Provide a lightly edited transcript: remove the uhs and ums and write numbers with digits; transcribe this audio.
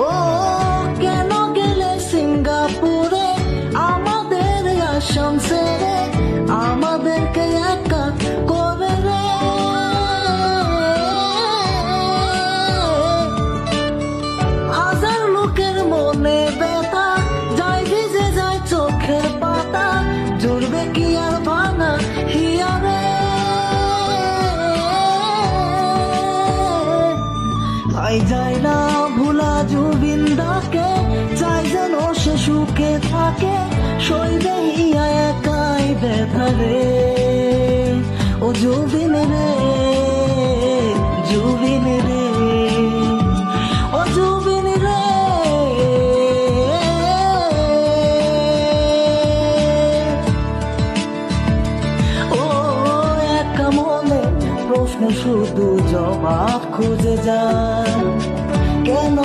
ও কেন গেলে সিঙ্গাপুরে আমাদের আশ্রম ছেড়ে, আমাদেরকে একা করে রে। হাজার লোকের মনে ব্যথা, যায় ভিজে যায় চোখের পাতা, জুড়বে কি আর ভাঙা হিয়ারে। আই যায় না ভুলা জুবিনদাকে, চাই যেন সে সুখে থাকে, সইবে হিয়া একাই ব্যথা রে। ও জুবিন রে, জুবিন রে, ও জুবিন রে। ও একা মনে প্রশ্ন শুধু জবাব খুঁজে যায়, কেন